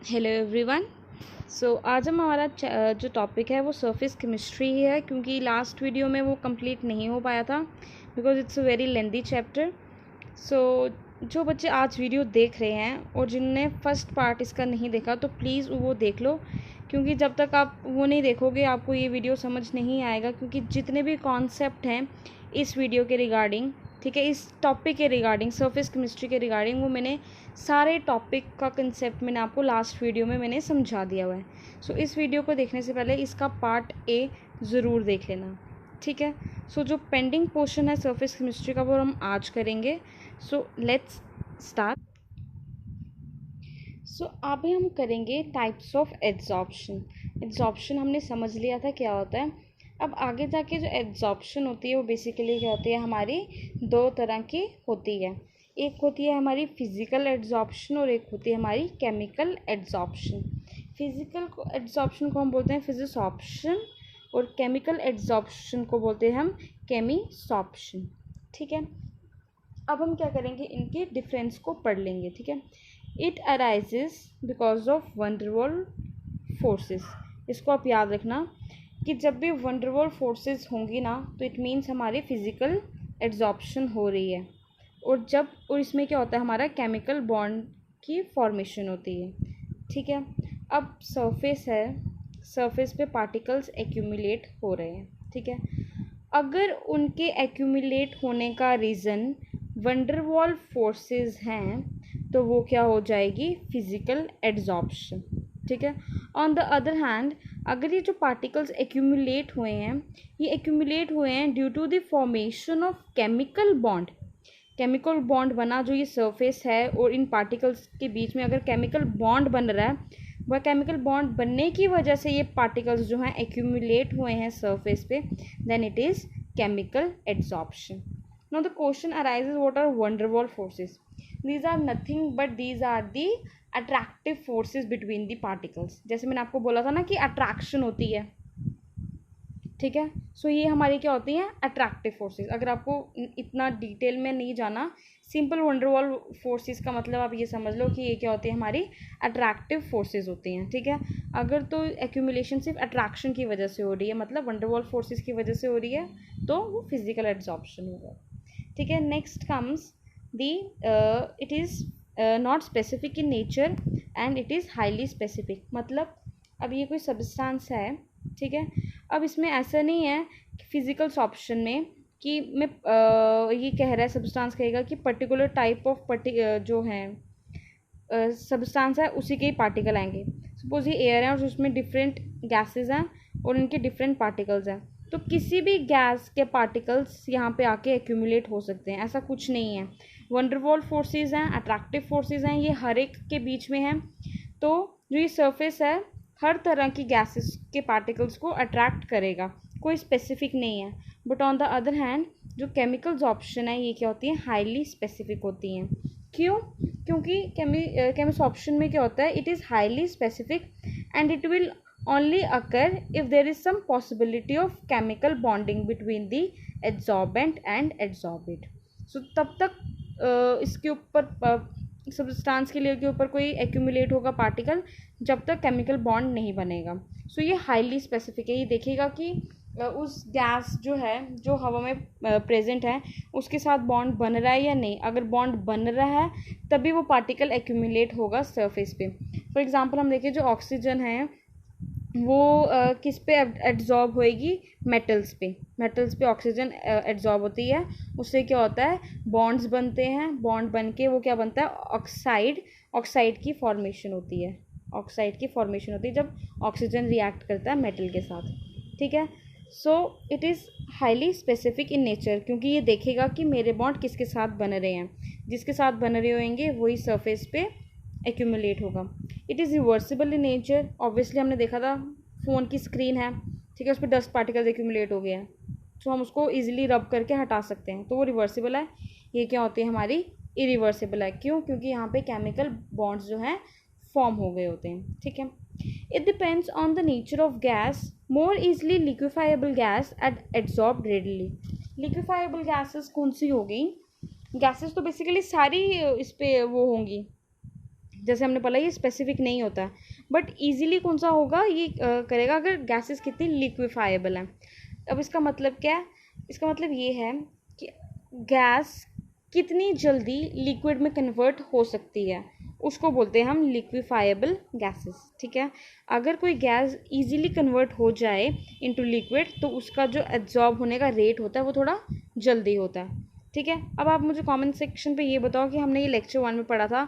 Hello everyone. आज हमारा जो टॉपिक है वो सरफेस केमिस्ट्री है, क्योंकि लास्ट वीडियो में वो कंप्लीट नहीं हो पाया था because it's a very lengthy chapter. जो बच्चे आज वीडियो देख रहे हैं और जिनने फर्स्ट पार्ट इसका नहीं देखा तो प्लीज़ वो देख लो, क्योंकि जब तक आप वो नहीं देखोगे आपको ये वीडियो समझ नहीं आएगा। क्योंकि जितने भी कॉन्सेप्ट हैं इस वीडियो के रिगार्डिंग, ठीक है, इस टॉपिक के रिगार्डिंग, सरफेस केमिस्ट्री के रिगार्डिंग, वो मैंने सारे टॉपिक का कंसेप्ट मैंने आपको लास्ट वीडियो में मैंने समझा दिया हुआ है। इस वीडियो को देखने से पहले इसका पार्ट ए ज़रूर देख लेना, ठीक है। जो पेंडिंग पोर्शन है सरफेस केमिस्ट्री का वो हम आज करेंगे। Let's start. अभी हम करेंगे टाइप्स ऑफ एड्जॉर्प्शन। एड्जॉर्प्शन हमने समझ लिया था क्या होता है। अब आगे जाके जो एड्जॉर्प्शन होती है वो बेसिकली क्या होती है, हमारी दो तरह की होती है। एक होती है हमारी फिज़िकल एड्जॉर्प्शन और एक होती है हमारी केमिकल एड्जॉर्प्शन। फिज़िकल एड्जॉर्प्शन को हम बोलते हैं फिजिसॉर्प्शन और केमिकल एड्जॉर्प्शन को बोलते हैं हम केमिसॉर्प्शन, ठीक है। अब हम क्या करेंगे, इनके डिफरेंस को पढ़ लेंगे, ठीक है। It arises because of van der Waals forces. इसको आप याद रखना कि जब भी वंडरवॉल फोर्सेस होंगी ना तो इट मीन्स हमारी फिज़िकल एड्जॉर्प्शन हो रही है। और इसमें क्या होता है, हमारा केमिकल बॉन्ड की फॉर्मेशन होती है, ठीक है। अब सरफेस है, सरफेस पे पार्टिकल्स एक्यूमुलेट हो रहे हैं, ठीक है। अगर उनके एक्यूमुलेट होने का रीज़न वंडरवॉल फोर्सेस हैं तो वो क्या हो जाएगी, फिज़िकल एड्जॉर्प्शन, ठीक है। ऑन द अदर हैंड, अगर ये जो पार्टिकल्स एक्यूमुलेट हुए हैं ये एक्यूमुलेट हुए हैं due to the formation of chemical bond. Chemical bond बना जो ये सरफेस है और इन पार्टिकल्स के बीच में अगर केमिकल बॉन्ड बन रहा है, वह केमिकल बॉन्ड बनने की वजह से ये पार्टिकल्स जो हैं एक्यूमुलेट हुए हैं सरफेस पे, then it is chemical adsorption. Now the question arises, what are van der Waals forces? These are nothing but these are the attractive forces between the particles. जैसे मैंने आपको बोला था ना कि अट्रैक्शन होती है, ठीक है। ये हमारी क्या होती हैं, अट्रैक्टिव फोर्सेस। अगर आपको इतना डिटेल में नहीं जाना, सिंपल वंडरवॉल फोर्सेस का मतलब आप ये समझ लो कि ये क्या होती है, हमारी अट्रैक्टिव फोर्सेस होती हैं, ठीक है। अगर तो एक्यूमुलेशन सिर्फ अट्रैक्शन की वजह से हो रही है, मतलब वंडरवॉल फोर्सेस की वजह से हो रही है, तो वो फिजिकल एड्जॉर्प्शन होगा, ठीक है। Next comes the it is not specific in nature and it is highly specific. मतलब अब ये कोई सब्सटेंस है, ठीक है। अब इसमें ऐसा नहीं है फिजिकल ऑप्शन में कि मैं ये कह रहा है, सब्सटेंस कहेगा कि पर्टिकुलर टाइप ऑफ जो है सब्सटेंस है उसी के ही पार्टिकल आएंगे। सपोज ये एयर है और उसमें डिफरेंट गैसेस हैं और इनके डिफरेंट पार्टिकल्स हैं, तो किसी भी गैस के पार्टिकल्स यहाँ पे आके एक्यूमुलेट हो सकते हैं, ऐसा कुछ नहीं है। वंडरवॉल फोर्सेस हैं, अट्रैक्टिव फोर्सेस हैं, ये हर एक के बीच में हैं। तो जो ये सरफेस है हर तरह की गैसेस के पार्टिकल्स को अट्रैक्ट करेगा, कोई स्पेसिफिक नहीं है। But on the other hand जो केमिकल्स ऑप्शन है ये क्या होती हैं, हाईली स्पेसिफिक होती हैं। क्यों? क्योंकि केमिस ऑप्शन में क्या होता है, it is highly specific and it will only occur if there is some possibility of chemical bonding between the adsorbent and adsorbate. तब तक इसके ऊपर सब्सटेंस के लिए के ऊपर कोई एक्यूमुलेट होगा पार्टिकल जब तक केमिकल बॉन्ड नहीं बनेगा। ये हाईली स्पेसिफिक है। ये देखिएगा कि उस गैस जो है जो हवा में प्रेजेंट है उसके साथ बॉन्ड बन रहा है या नहीं। अगर बॉन्ड बन रहा है तभी वो पार्टिकल एक्यूमुलेट होगा सरफेस पे। फॉर एग्जांपल हम देखिए जो ऑक्सीजन है वो किस पे एड्जॉर्ब होएगी, मेटल्स पे ऑक्सीजन एड्जॉर्ब होती है। उससे क्या होता है, बॉन्ड्स बनते हैं, बॉन्ड बन के वो क्या बनता है, ऑक्साइड की फॉर्मेशन होती है। ऑक्साइड की फॉर्मेशन होती है जब ऑक्सीजन रिएक्ट करता है मेटल के साथ, ठीक है। It is highly specific in nature, क्योंकि ये देखेगा कि मेरे बॉन्ड किसके साथ बन रहे हैं, जिसके साथ बन रहे होंगे वही सरफेस पे एक्यूमुलेट होगा। It is reversible in nature. Obviously हमने देखा था फ़ोन की स्क्रीन है, ठीक है, उस पर डस्ट पार्टिकल्स एक्यूमुलेट हो गए हैं, तो हम उसको ईजिली रब करके हटा सकते हैं, तो वो रिवर्सिबल है। ये क्या होती है, हमारी इरिवर्सिबल है। क्यों? क्योंकि यहाँ पे केमिकल बॉन्ड्स जो हैं फॉर्म हो गए होते हैं, ठीक है। It depends on the nature of gas, more easily liquefiable gas at adsorb readily. Liquefiable gases कौन सी हो गई? गैसेस तो बेसिकली सारी इस पे वो होंगी, जैसे हमने पढ़ा ये स्पेसिफिक नहीं होता है, बट ईजिली कौन सा होगा ये करेगा अगर गैसेस कितनी लिक्विफाइबल हैं। अब इसका मतलब क्या है, इसका मतलब ये है कि गैस कितनी जल्दी लिक्विड में कन्वर्ट हो सकती है, उसको बोलते हैं हम लिक्विफाइबल गैसेस। ठीक है, अगर कोई गैस इजीली कन्वर्ट हो जाए इनटू लिक्विड तो उसका जो एब्जॉर्ब होने का रेट होता है वो थोड़ा जल्दी होता है। ठीक है, अब आप मुझे कमेंट सेक्शन पे ये बताओ कि हमने ये लेक्चर 1 में पढ़ा था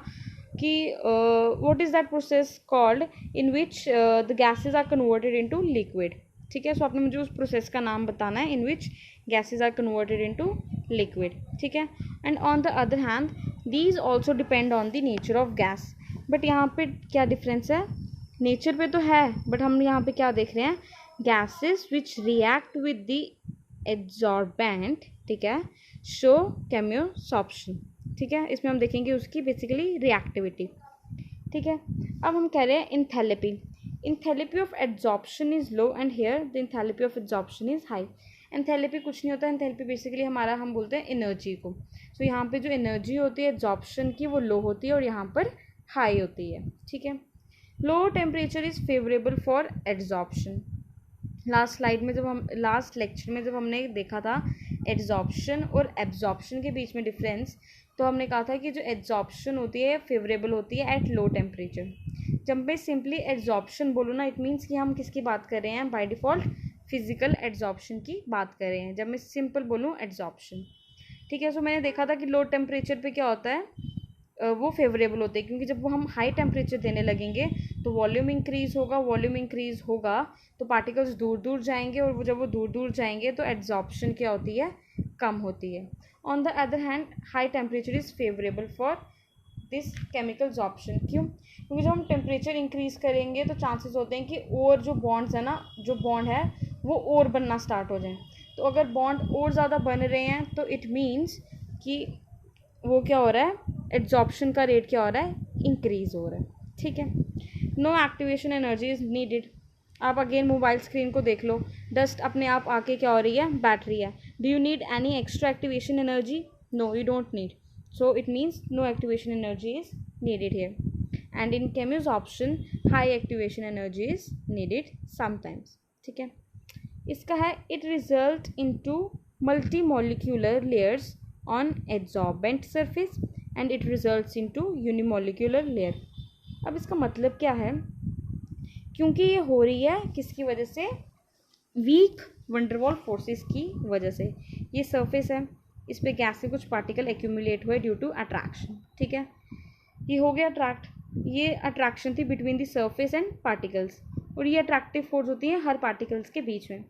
कि what is that process called in which the gases are converted into liquid. ठीक है, सो आपने मुझे उस प्रोसेस का नाम बताना है in which gases are converted into liquid. ठीक है, and on the other hand these also depend on the nature of gas. But यहाँ पे क्या डिफरेंस है, नेचर पे तो है बट हम यहाँ पे क्या देख रहे हैं, gases which react with the absorbent, ठीक है, शो केमियोसॉर्प्शन। ठीक है, इसमें हम देखेंगे उसकी बेसिकली रिएक्टिविटी। ठीक है, अब हम कह रहे हैं enthalpy. Enthalpy of absorption is low and here the enthalpy of absorption is high. Enthalpy कुछ नहीं होता, एंथैल्पी बेसिकली हमारा हम बोलते हैं एनर्जी को। सो यहाँ पे जो एनर्जी होती है एब्जॉर्प्शन की वो लो होती है और यहाँ पर हाई होती है। ठीक है, low temperature is favourable for absorption. Last lecture में जब हमने देखा था एब्जॉर्प्शन और एब्जॉर्प्शन के बीच में डिफरेंस, तो हमने कहा था कि जो एब्जॉर्प्शन होती है फेवरेबल होती है एट लो टेम्परेचर। जब मैं सिंपली एब्जॉर्प्शन बोलूँ ना, इट मीन्स कि हम किसकी बात कर रहे हैं, बाय डिफ़ॉल्ट फिजिकल एब्जॉर्प्शन की बात कर रहे हैं जब मैं सिंपल बोलूँ एब्जॉर्प्शन। ठीक है, सो मैंने देखा था कि लो टेम्परेचर पे क्या होता है, वो फेवरेबल होते हैं, क्योंकि जब वो हम हाई टेम्परेचर देने लगेंगे तो वॉल्यूम इंक्रीज़ होगा तो पार्टिकल्स दूर दूर जाएंगे, और जब वो दूर दूर जाएंगे तो एब्जॉर्प्शन क्या होती है, कम होती है। On the other hand high temperature is favourable for this chemical absorption. क्यों, क्योंकि जब हम टेम्परेचर इंक्रीज़ करेंगे तो चांसेस होते हैं कि और जो बॉन्ड्स है ना, जो बॉन्ड है वो और बनना स्टार्ट हो जाए। तो अगर बॉन्ड और ज़्यादा बन रहे हैं तो इट मीन्स कि वो क्या हो रहा है, एब्जॉर्प्शन का रेट क्या हो रहा है, इंक्रीज़ हो रहा है। ठीक है, no activation energy is needed. आप अगेन मोबाइल स्क्रीन को देख लो, डस्ट अपने आप आके क्या हो रही है, बैठ रही है। Do you need any extra activation energy, no you don't need, so it means no activation energy is needed here. And in chemisorption high activation energy is needed sometimes. ठीक है, इसका है it result into multi molecular layers on absorbent surface and it results into unimolecular layer. अब इसका मतलब क्या है, क्योंकि ये हो रही है किसकी वजह से, वीक वंडरवॉल फोर्सेस की वजह से। ये सरफेस है, इस पे गैस के कुछ पार्टिकल एक्यूमुलेट हुए ड्यू टू अट्रैक्शन। ठीक है, ये हो गया अट्रैक्ट, ये अट्रैक्शन थी between the surface and particles, और ये अट्रैक्टिव फोर्स होती है हर पार्टिकल्स के बीच में।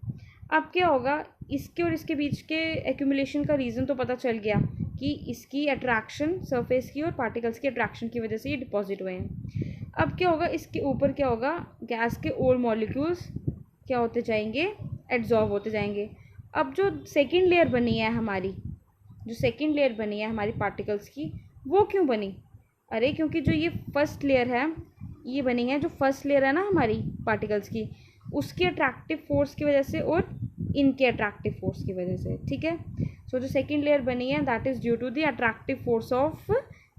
अब क्या होगा, इसके और इसके बीच के एक्यूमुलेशन का रीज़न तो पता चल गया कि इसकी अट्रैक्शन सरफेस की और पार्टिकल्स की अट्रैक्शन की वजह से ये डिपॉजिट हुए हैं। अब क्या होगा, इसके ऊपर क्या होगा, गैस के और मॉलिक्यूल्स क्या होते जाएंगे, एड्जॉर्ब होते जाएंगे। अब जो सेकेंड लेयर बनी है हमारी, जो सेकेंड लेयर बनी है हमारी पार्टिकल्स की, वो क्यों बनी, अरे क्योंकि जो ये फर्स्ट लेयर है, ये बनी है जो फर्स्ट लेयर है ना हमारी पार्टिकल्स की, उसकी अट्रैक्टिव फोर्स की वजह से और इनके अट्रैक्टिव फोर्स की वजह से। ठीक है, सो जो सेकेंड लेयर बनी है that is due to the attractive force of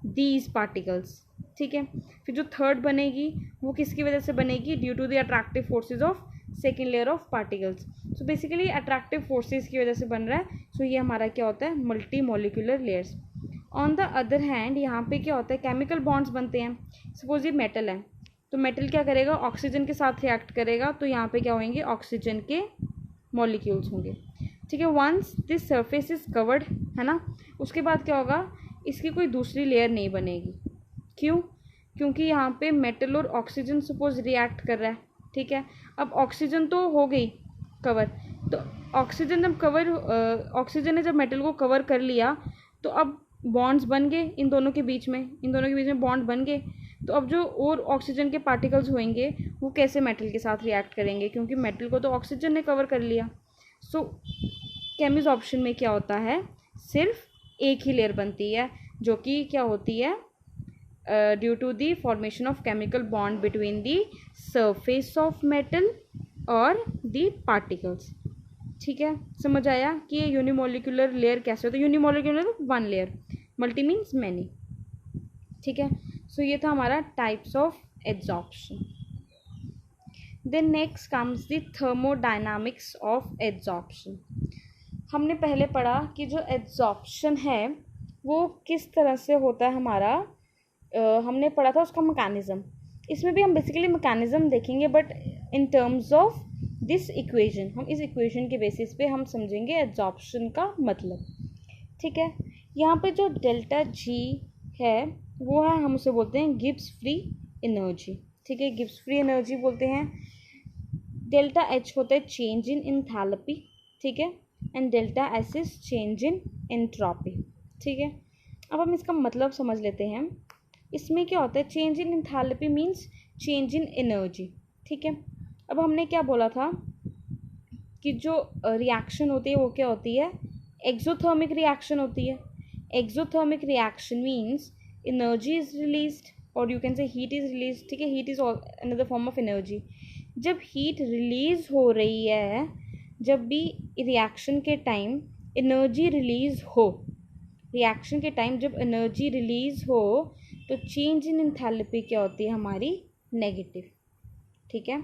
these particles. ठीक है, फिर जो थर्ड बनेगी वो किसकी वजह से बनेगी, due to the attractive forces of second layer of particles. So basically attractive forces की वजह से बन रहा है। सो ये हमारा क्या होता है, multi molecular layers. On the other hand यहाँ पे क्या होता है, केमिकल बॉन्ड्स बनते हैं। सपोज ये मेटल है, तो मेटल क्या करेगा, ऑक्सीजन के साथ रिएक्ट करेगा, तो यहाँ पे क्या होंगे, ऑक्सीजन के मॉलिक्यूल्स होंगे। ठीक है, once this surface is covered, है ना, उसके बाद क्या होगा, इसकी कोई दूसरी लेयर नहीं बनेगी। क्यों, क्योंकि यहाँ पे मेटल और ऑक्सीजन सपोज रिएक्ट कर रहा है। ठीक है, अब ऑक्सीजन तो हो गई कवर, तो ऑक्सीजन ने जब मेटल को कवर कर लिया तो अब बॉन्ड्स बन गए इन दोनों के बीच में बॉन्ड बन गए। तो अब जो और ऑक्सीजन के पार्टिकल्स होंगे वो कैसे मेटल के साथ रिएक्ट करेंगे, क्योंकि मेटल को तो ऑक्सीजन ने कवर कर लिया। सो केमिसॉर्प्शन में क्या होता है, सिर्फ एक ही लेयर बनती है, जो कि क्या होती है, due to the formation of chemical bond between the surface of metal और द पार्टिकल्स। ठीक है, समझ आया कि ये यूनिमोलिकुलर लेयर कैसे होता है। Unimolecular one layer, multi means many. ठीक है, सो ये था हमारा types of adsorption. Then next comes the thermodynamics of adsorption. हमने पहले पढ़ा कि जो एड्जॉर्प्शन है वो किस तरह से होता है हमारा, हमने पढ़ा था उसका मैकेनिज़्म। इसमें भी हम बेसिकली मैकेनिज़्म देखेंगे, but in terms of this equation, हम इस इक्वेशन के बेसिस पे हम समझेंगे एड्जॉर्प्शन का मतलब। ठीक है, यहाँ पे जो डेल्टा जी है वो है, हम उसे बोलते हैं गिब्स फ्री एनर्जी। ठीक है, गिब्स फ्री एनर्जी बोलते हैं। डेल्टा एच होता है चेंज इन एंथैल्पी। ठीक है, and delta S is change in entropy. ठीक है, अब हम इसका मतलब समझ लेते हैं। इसमें क्या होता है, change in enthalpy means change in energy. ठीक है, अब हमने क्या बोला था कि जो रिएक्शन होती है वो क्या होती है, एक्सोथर्मिक रिएक्शन होती है। Exothermic reaction means energy is released और you can say heat is release. ठीक है, heat is another form of energy. जब हीट रिलीज हो रही है, जब भी रिएक्शन के टाइम एनर्जी रिलीज हो, रिएक्शन के टाइम जब एनर्जी रिलीज हो तो चेंज इन एंथैल्पी क्या होती है हमारी, नेगेटिव। ठीक है,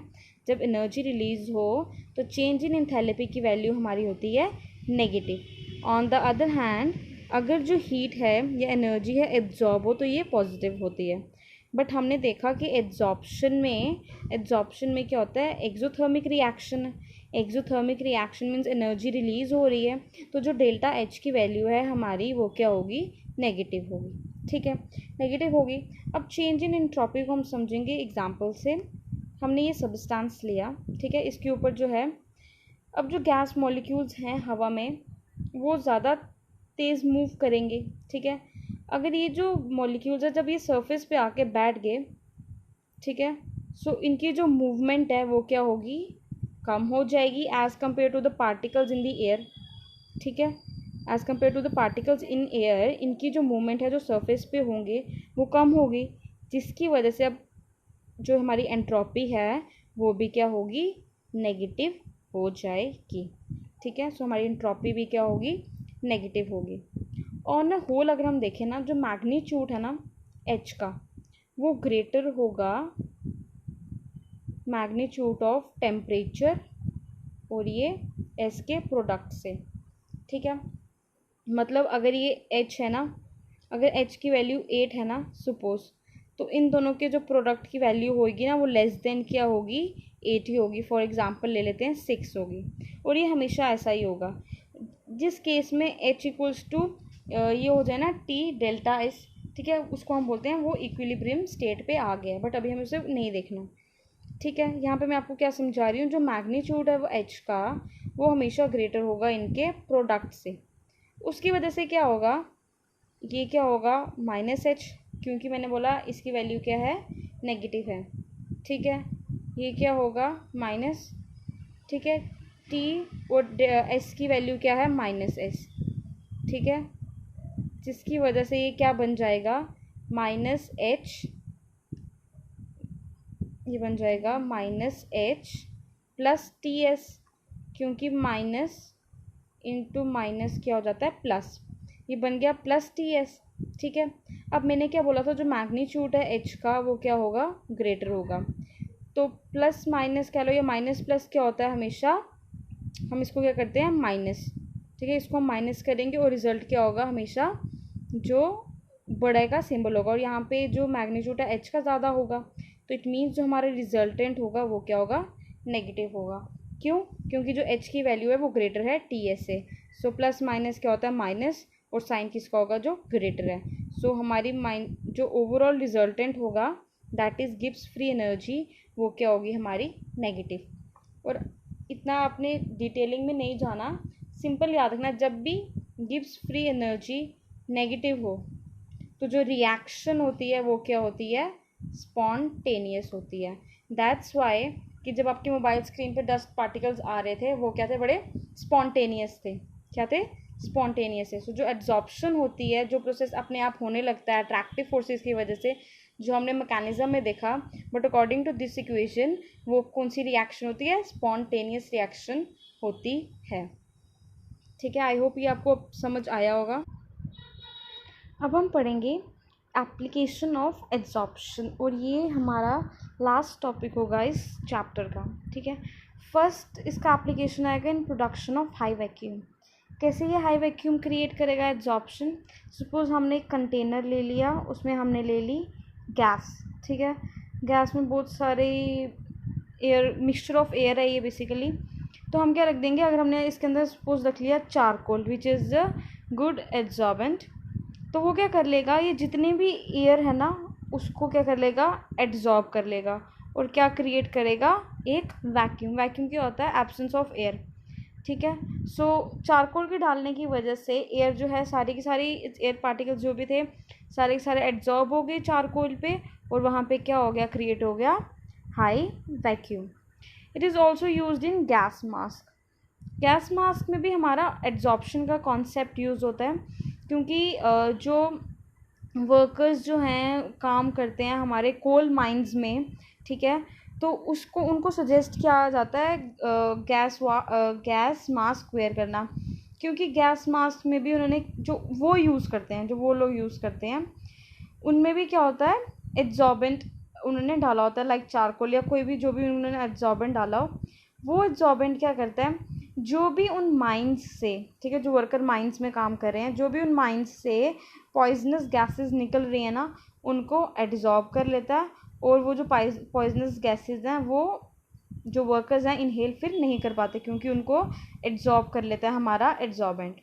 जब एनर्जी रिलीज हो तो चेंज इन एंथैल्पी की वैल्यू हमारी होती है negative. On the other hand अगर जो हीट है या एनर्जी है एब्जॉर्ब हो तो ये पॉजिटिव होती है। बट हमने देखा कि एब्जॉर्प्शन में क्या होता है, exothermic reaction. Exothermic reaction means energy release हो रही है, तो जो डेल्टा एच की वैल्यू है हमारी वो क्या होगी, नेगेटिव होगी। ठीक है, नेगेटिव होगी। अब चेंज इन एंट्रोपी को हम समझेंगे एग्जाम्पल से। हमने ये सब्सटेंस लिया, ठीक है, इसके ऊपर जो है, अब जो गैस मॉलिक्यूल्स हैं हवा में वो ज़्यादा तेज़ मूव करेंगे। ठीक है, अगर ये जो मॉलिक्यूल्स है जब ये सरफेस पे आके बैठ गए, ठीक है, सो इनकी जो मूवमेंट है वो क्या होगी, कम हो जाएगी as compare to the particles in the air. ठीक है, as compare to the particles in air इनकी जो मूवमेंट है जो सरफेस पे होंगे वो कम होगी, जिसकी वजह से अब जो हमारी एंट्रोपी है वो भी क्या होगी, नेगेटिव हो जाएगी। ठीक है, सो हमारी एंट्रोपी भी क्या होगी, नेगेटिव होगी। और ना होल अगर हम देखें ना, जो मैग्नीट्यूड है ना एच का वो ग्रेटर होगा मैग्नीट्यूड ऑफ टेम्परेचर और ये एस के प्रोडक्ट से। ठीक है, मतलब अगर ये एच है ना, अगर एच की वैल्यू 8 है ना सपोज, तो इन दोनों के जो प्रोडक्ट की वैल्यू होगी ना वो लेस देन क्या होगी, 8 ही होगी। फॉर एग्जांपल ले लेते हैं 6 होगी, और ये हमेशा ऐसा ही होगा। जिस केस में एच इक्वल्स टू ये हो जाए ना टी डेल्टा एस, ठीक है, उसको हम बोलते हैं वो इक्विलिब्रियम स्टेट पे आ गया है, बट अभी हमें उसे नहीं देखना। ठीक है, यहाँ पे मैं आपको क्या समझा रही हूँ, जो मैग्नीट्यूड है वो एच का वो हमेशा ग्रेटर होगा इनके प्रोडक्ट से। उसकी वजह से क्या होगा, ये क्या होगा माइनस एच, क्योंकि मैंने बोला इसकी वैल्यू क्या है, नेगेटिव है। ठीक है, ये क्या होगा माइनस, ठीक है, टी और एस की वैल्यू क्या है माइनस एस। ठीक है, जिसकी वजह से ये क्या बन जाएगा, माइनस एच, ये बन जाएगा minus H plus T S, क्योंकि माइनस इंटू माइनस क्या हो जाता है प्लस, ये बन गया प्लस टी एस। ठीक है, अब मैंने क्या बोला था, जो मैग्नीट्यूड है एच का वो क्या होगा, ग्रेटर होगा। तो प्लस माइनस कह लो या माइनस प्लस क्या होता है हमेशा, हम इसको क्या करते हैं माइनस। ठीक है, इसको हम माइनस करेंगे और रिजल्ट क्या होगा, हमेशा जो बड़े का सिंबल होगा, और यहाँ पे जो मैग्नीट्यूड है एच का ज़्यादा होगा, तो इट मीन्स जो हमारा रिजल्टेंट होगा वो क्या होगा, नेगेटिव होगा। क्यों, क्योंकि जो एच की वैल्यू है वो ग्रेटर है टी एस से। सो प्लस माइनस क्या होता है माइनस, और साइन किसका होगा, जो ग्रेटर है। सो हमारी जो ओवरऑल रिजल्टेंट होगा that is Gibbs free energy, वो क्या होगी हमारी, नेगेटिव। और इतना आपने डिटेलिंग में नहीं जाना, सिंपल याद रखना, जब भी गिब्स फ्री एनर्जी नेगेटिव हो तो जो रिएक्शन होती है वो क्या होती है, स्पॉन्टेनियस होती है। दैट्स वाई कि जब आपके मोबाइल स्क्रीन पे डस्ट पार्टिकल्स आ रहे थे वो क्या थे, बड़े स्पॉन्टेनियस थे। क्या थे, स्पॉन्टेनियस है। सो जो एब्जॉर्प्शन होती है, जो प्रोसेस अपने आप होने लगता है अट्रैक्टिव फोर्सेस की वजह से, जो हमने मैकेनिज्म में देखा, but according to this equation वो कौन सी रिएक्शन होती है, स्पॉन्टेनियस रिएक्शन होती है। ठीक है, आई होप ये आपको समझ आया होगा। अब हम पढ़ेंगे एप्लीकेशन ऑफ एब्जॉर्प्शन, और ये हमारा लास्ट टॉपिक होगा इस चैप्टर का, ठीक है। फर्स्ट इसका एप्लीकेशन आएगा in production of high vacuum. कैसे ये हाई वैक्यूम क्रिएट करेगा एब्जॉर्प्शन? सपोज हमने एक कंटेनर ले लिया, उसमें हमने ले ली गैस, ठीक है। गैस में बहुत सारे एयर, मिक्सचर ऑफ एयर है ये बेसिकली। तो हम क्या रख देंगे, अगर हमने इसके अंदर सपोज रख लिया charcoal which is a good absorbent, तो वो क्या कर लेगा, ये जितने भी एयर है ना उसको क्या कर लेगा, एब्जॉर्ब कर लेगा, और क्या क्रिएट करेगा, एक वैक्यूम। वैक्यूम क्या होता है, एब्सेंस ऑफ एयर, ठीक है। सो चारकोल के डालने की वजह से एयर जो है, सारी की सारी एयर पार्टिकल्स जो भी थे सारे के सारे एब्जॉर्ब हो गए चारकोल पे, और वहाँ पे क्या हो गया, क्रिएट हो गया high vacuum. It is also use in gas mask. Gas mask में भी हमारा एब्जॉर्प्शन का कॉन्सेप्ट यूज़ होता है, क्योंकि जो वर्कर्स जो हैं काम करते हैं हमारे कोल माइंस में, ठीक है, तो उसको उनको सजेस्ट किया जाता है गैस मास्क वेयर करना, क्योंकि गैस मास्क में भी उन्होंने जो वो यूज़ करते हैं, जो वो लोग यूज़ करते हैं, उनमें भी क्या होता है, एब्जॉर्बेंट उन्होंने डाला होता है, लाइक चारकोल या कोई भी जो भी उन्होंने एब्जॉर्बेंट डाला हो, वो एब्जॉर्बेंट क्या करता है, जो भी उन माइंस से, ठीक है, जो वर्कर माइंस में काम कर रहे हैं, जो भी उन माइंस से पॉइजनस गैसेस निकल रही हैं ना, उनको एब्जॉर्ब कर लेता है, और वो जो पॉइजनस गैसेस हैं वो जो वर्कर्स हैं इनहेल फिर नहीं कर पाते, क्योंकि उनको एब्जॉर्ब कर लेता है हमारा absorbent.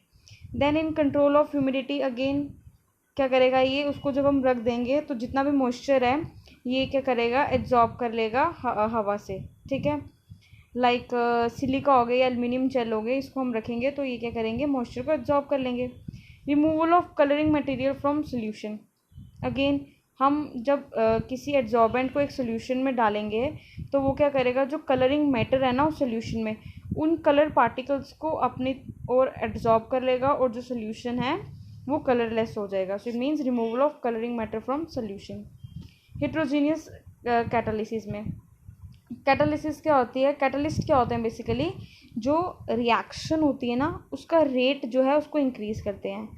Then in control of humidity, again क्या करेगा ये, उसको जब हम रख देंगे तो जितना भी मॉइस्चर है ये क्या करेगा, एब्जॉर्ब कर लेगा हवा से, ठीक है। लाइक सिलिका हो गई या एल्युमिनियम जेल हो गई, इसको हम रखेंगे तो ये क्या करेंगे, मॉइस्चर को एब्जॉर्ब कर लेंगे। Removal of colouring material from solution, again हम जब किसी एब्जॉर्बेंट को एक सोल्यूशन में डालेंगे तो वो क्या करेगा, जो कलरिंग मैटर है ना उस सोल्यूशन में, उन कलर पार्टिकल्स को अपनी ओर एब्जॉर्ब कर लेगा, और जो सोल्यूशन है वो कलरलेस हो जाएगा। सो it means removal of colouring matter from solution. Heterogeneous catalysis में, कैटालिसिस क्या होती है, कैटलिस्ट क्या होते हैं, बेसिकली जो रिएक्शन होती है ना उसका रेट जो है उसको इंक्रीज़ करते हैं,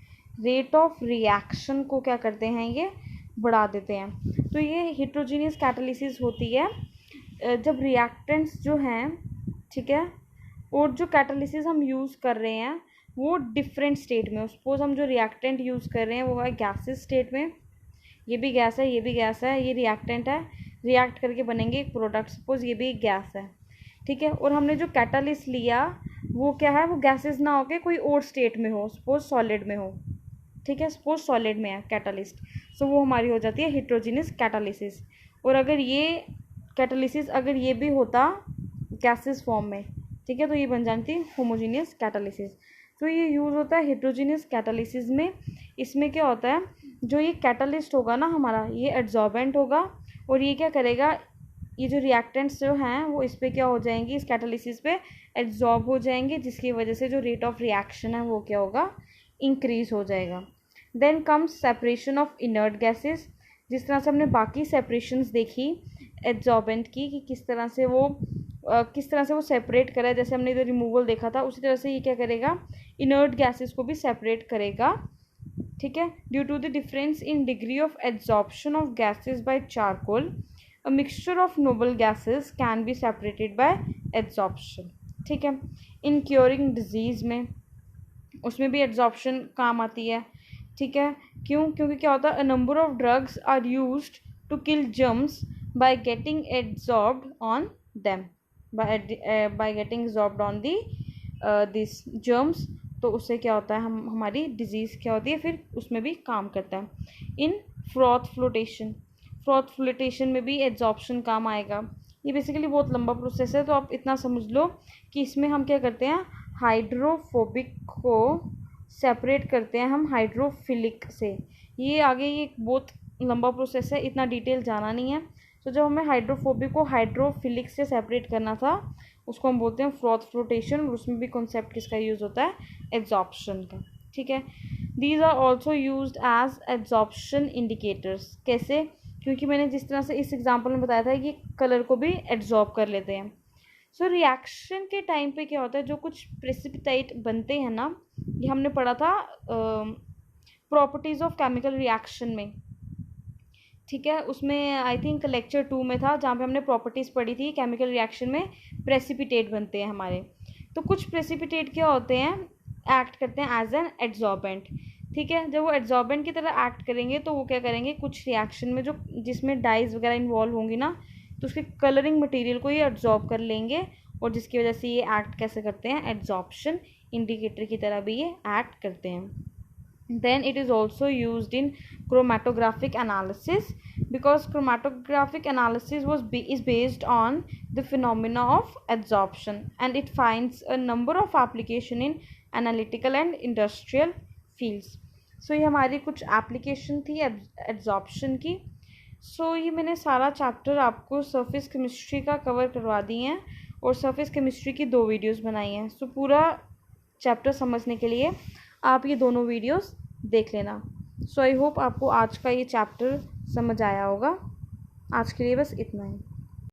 रेट ऑफ रिएक्शन को क्या करते हैं, ये बढ़ा देते हैं। तो ये हेट्रोजीनियस कैटालिसिस होती है जब रिएक्टेंट्स जो हैं, ठीक है, और जो कैटालिसिस हम यूज़ कर रहे हैं वो डिफरेंट स्टेट में, सपोज हम जो रिएक्टेंट यूज़ कर रहे हैं वो है गैसेस स्टेट में, ये भी गैस है, ये भी गैस है, ये रिएक्टेंट है, रिएक्ट करके बनेंगे एक प्रोडक्ट, सपोज ये भी एक गैस है, ठीक है। और हमने जो कैटालिस्ट लिया वो क्या है, वो गैसेस ना होके कोई और स्टेट में हो, सपोज सॉलिड में हो, ठीक है, सपोज सॉलिड में है कैटालिस्ट, सो वो हमारी हो जाती है हेट्रोजीनियस कैटालिसिस। और अगर ये कैटालिसिस अगर ये भी होता गैसेस फॉर्म में, ठीक है, तो ये बन जाती है होमोजीनियस कैटालिसिस। तो ये यूज़ होता है हेट्रोजीनियस कैटालिसिस में। इसमें क्या होता है, जो ये कैटालिस्ट होगा ना हमारा, ये एब्जॉर्बेंट होगा, और ये क्या करेगा, ये जो रिएक्टेंट्स जो हैं वो इस पर क्या हो जाएंगी, इस कैटालिसिस पे एब्जॉर्ब हो जाएंगे, जिसकी वजह से जो रेट ऑफ रिएक्शन है वो क्या होगा, इंक्रीज हो जाएगा। Then comes separation of inert gases. जिस तरह से हमने बाकी सेपरेशंस देखी एब्जॉर्बेंट की कि किस तरह से वो सेपरेट करा है, जैसे हमने इधर रिमूवल देखा था, उसी तरह से ये क्या करेगा, इनर्ट गैसेस को भी सेपरेट करेगा, ठीक है। Due to the difference in degree of absorption of gases by charcoal, a mixture of noble gases can be separated by absorption, ठीक है। इन क्योरिंग डिजीज़ में उसमें भी एब्जॉर्प्शन काम आती है, ठीक है। क्यों, क्योंकि क्या होता है, a number of drugs are used to kill germs by getting absorbed on them, by getting absorbed on the this germs, तो उससे क्या होता है, हमारी डिजीज़ क्या होती है फिर उसमें भी काम करता है। इन फ्रॉथ फ्लोटेशन में भी एब्जॉर्प्शन काम आएगा। ये बेसिकली बहुत लंबा प्रोसेस है, तो आप इतना समझ लो कि इसमें हम क्या करते हैं, हाइड्रोफोबिक को सेपरेट करते हैं हम हाइड्रोफिलिक से। ये आगे ये बहुत लंबा प्रोसेस है, इतना डिटेल जाना नहीं है। तो जब हमें हाइड्रोफोबिक को हाइड्रोफिलिक से सेपरेट करना था उसको हम बोलते हैं फ्रॉथ फ्लोटेशन, और उसमें भी कॉन्सेप्ट किसका यूज़ होता है, एब्जॉर्प्शन का, ठीक है। These are also used as absorption indicators. कैसे, क्योंकि मैंने जिस तरह से इस एग्जाम्पल में बताया था कि कलर को भी एब्जॉर्ब कर लेते हैं। सो रिएक्शन के टाइम पे क्या होता है, जो कुछ प्रेसिपिटाइट बनते हैं ना, ये हमने पढ़ा था प्रॉपर्टीज़ ऑफ केमिकल रिएक्शन में, ठीक है, उसमें आई थिंक लेक्चर 2 में था, जहाँ पे हमने प्रॉपर्टीज़ पढ़ी थी केमिकल रिएक्शन में प्रेसिपिटेट बनते हैं हमारे। तो कुछ प्रेसिपिटेट क्या होते हैं, एक्ट करते हैं एज एन एड्जॉर्बेंट। ठीक है, जब वो एड्जॉर्बेंट की तरह एक्ट करेंगे तो वो क्या करेंगे, कुछ रिएक्शन में जो जिसमें डाइज वगैरह इन्वॉल्व होंगी ना, तो उसके कलरिंग मटेरियल को ये एब्जॉर्ब कर लेंगे, और जिसकी वजह से ये एक्ट कैसे करते हैं, एड्जॉर्प्शन इंडिकेटर की तरह भी ये एक्ट करते हैं। Then it is also used in chromatographic analysis, because chromatographic analysis is based on the phenomena of adsorption, and it finds a number of application in analytical and industrial fields. So ये हमारी कुछ application थी adsorption की। So ये मैंने सारा chapter आपको surface chemistry का कवर करवा दिए हैं, और सरफेस केमिस्ट्री की 2 वीडियोस बनाई हैं। सो पूरा चैप्टर समझने के लिए आप ये दोनों वीडियोस देख लेना। सो आई होप आपको आज का ये चैप्टर समझ आया होगा। आज के लिए बस इतना ही।